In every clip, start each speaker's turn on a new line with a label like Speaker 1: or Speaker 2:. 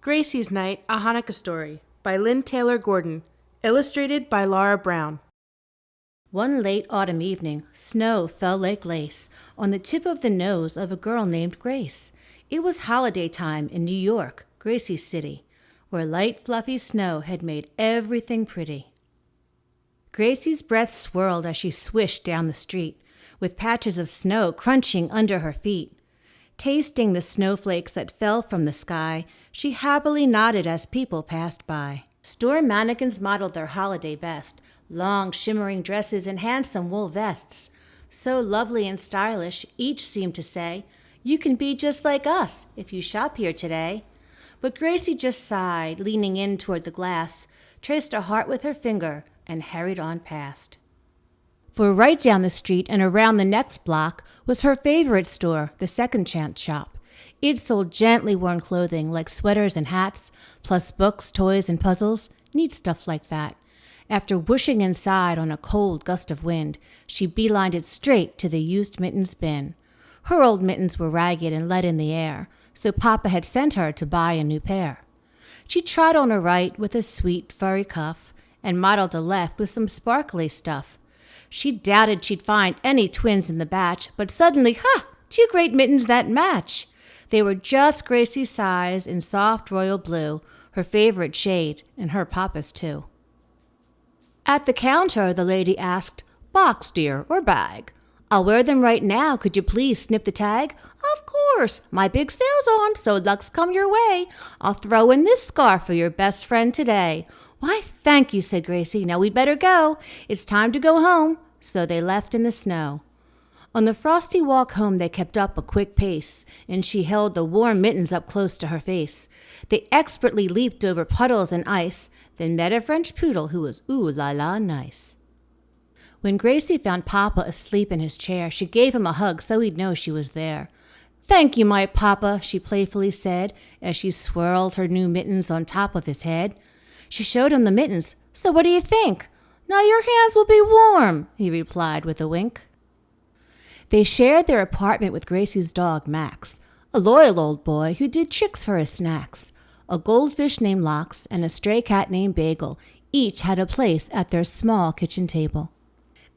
Speaker 1: Gracie's Night, A Hanukkah Story by Lynn Taylor Gordon, illustrated by Laura Brown.
Speaker 2: One late autumn evening, snow fell like lace on the tip of the nose of a girl named Grace. It was holiday time in New York, Gracie's city, where light, fluffy snow had made everything pretty. Gracie's breath swirled as she swished down the street, with patches of snow crunching under her feet. Tasting the snowflakes that fell from the sky, she happily nodded as people passed by. Store mannequins modeled their holiday best, long shimmering dresses and handsome wool vests. So lovely and stylish, each seemed to say, "You can be just like us if you shop here today." But Gracie just sighed, leaning in toward the glass, traced a heart with her finger, and hurried on past. For right down the street and around the next block was her favorite store, the Second Chance Shop. It sold gently worn clothing like sweaters and hats, plus books, toys, and puzzles, neat stuff like that. After whooshing inside on a cold gust of wind, she beelined it straight to the used mittens bin. Her old mittens were ragged and let in the air, so Papa had sent her to buy a new pair. She tried on a right with a sweet, furry cuff, and modeled a left with some sparkly stuff. She doubted she'd find any twins in the batch, but suddenly, two great mittens that match. They were just Gracie's size in soft royal blue, her favorite shade, and her papa's too. At the counter, the lady asked, "Box, dear, or bag?" "I'll wear them right now. Could you please snip the tag?" "Of course. My big sale's on, so luck's come your way. I'll throw in this scarf for your best friend today." "Why, thank you," said Gracie. "Now we'd better go. It's time to go home." So they left in the snow. On the frosty walk home they kept up a quick pace, and she held the warm mittens up close to her face. They expertly leaped over puddles and ice, then met a French poodle who was ooh-la-la nice. When Gracie found Papa asleep in his chair, she gave him a hug so he'd know she was there. "Thank you, my Papa," she playfully said, as she swirled her new mittens on top of his head. She showed him the mittens. "So what do you think?" "Now your hands will be warm," he replied with a wink. They shared their apartment with Gracie's dog, Max, a loyal old boy who did tricks for his snacks. A goldfish named Lox and a stray cat named Bagel each had a place at their small kitchen table.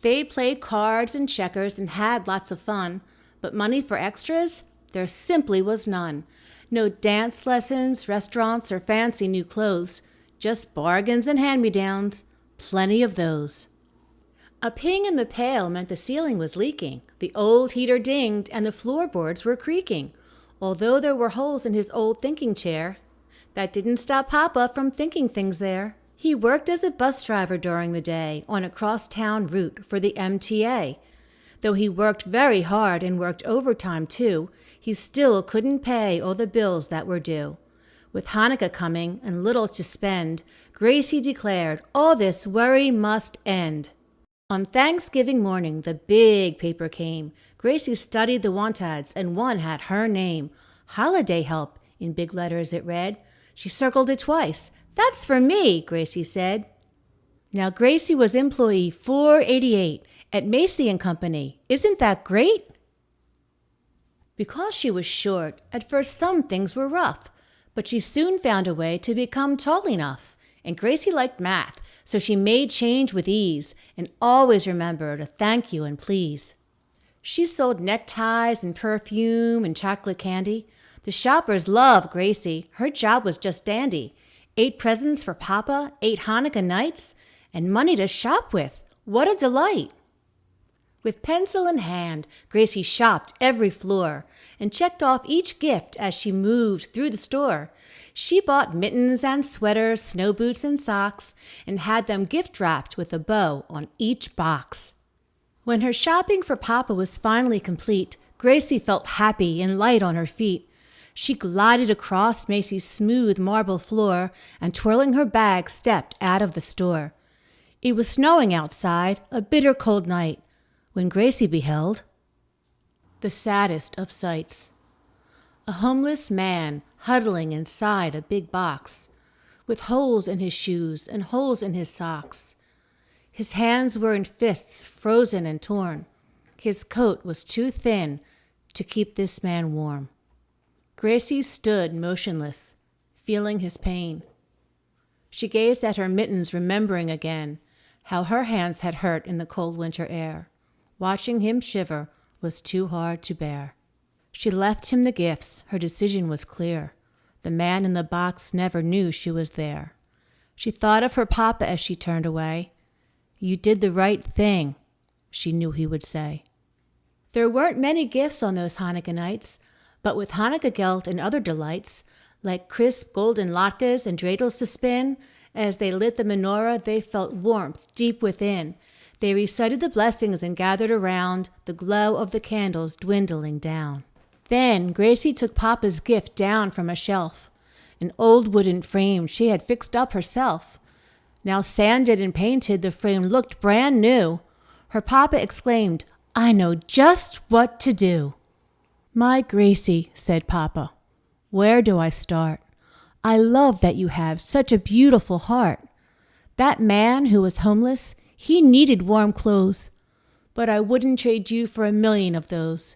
Speaker 2: They played cards and checkers and had lots of fun, but money for extras? There simply was none. No dance lessons, restaurants, or fancy new clothes, just bargains and hand-me-downs. Plenty of those. A ping in the pail meant the ceiling was leaking, the old heater dinged, and the floorboards were creaking. Although there were holes in his old thinking chair, that didn't stop Papa from thinking things there. He worked as a bus driver during the day on a cross-town route for the MTA. Though he worked very hard and worked overtime too, he still couldn't pay all the bills that were due. With Hanukkah coming and little to spend, Gracie declared all this worry must end. On Thanksgiving morning, the big paper came. Gracie studied the want ads, and one had her name. "Holiday Help," in big letters it read. She circled it twice. "That's for me," Gracie said. Now Gracie was employee 488 at Macy & Company. Isn't that great? Because she was short, at first some things were rough, but she soon found a way to become tall enough. And Gracie liked math, so she made change with ease and always remembered a thank you and please. She sold neckties and perfume and chocolate candy. The shoppers loved Gracie. Her job was just dandy. 8 presents for Papa, 8 Hanukkah nights, and money to shop with. What a delight! With pencil in hand, Gracie shopped every floor and checked off each gift as she moved through the store. She bought mittens and sweaters, snow boots and socks, and had them gift-wrapped with a bow on each box. When her shopping for Papa was finally complete, Gracie felt happy and light on her feet. She glided across Macy's smooth marble floor and, twirling her bag, stepped out of the store. It was snowing outside, a bitter cold night, when Gracie beheld the saddest of sights. A homeless man huddling inside a big box, with holes in his shoes and holes in his socks. His hands were in fists, frozen and torn. His coat was too thin to keep this man warm. Gracie stood motionless, feeling his pain. She gazed at her mittens, remembering again how her hands had hurt in the cold winter air. Watching him shiver was too hard to bear. She left him the gifts. Her decision was clear. The man in the box never knew she was there. She thought of her papa as she turned away. "You did the right thing," she knew he would say. There weren't many gifts on those Hanukkah nights, but with Hanukkah gelt and other delights, like crisp golden latkes and dreidels to spin, as they lit the menorah, they felt warmth deep within. They recited the blessings and gathered around, the glow of the candles dwindling down. Then Gracie took Papa's gift down from a shelf, an old wooden frame she had fixed up herself. Now sanded and painted, the frame looked brand new. Her Papa exclaimed, "I know just what to do." "My Gracie," said Papa, "where do I start? I love that you have such a beautiful heart. That man who was homeless, he needed warm clothes, but I wouldn't trade you for 1,000,000 of those.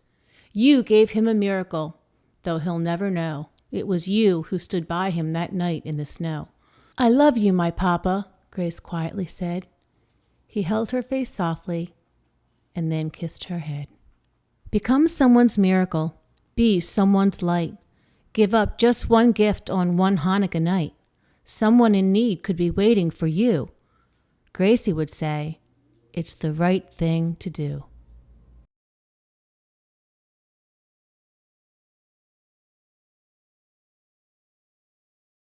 Speaker 2: You gave him a miracle, though he'll never know. It was you who stood by him that night in the snow." "I love you, my Papa," Grace quietly said. He held her face softly and then kissed her head. Become someone's miracle. Be someone's light. Give up just one gift on one Hanukkah night. Someone in need could be waiting for you. Gracie would say, "It's the right thing to do."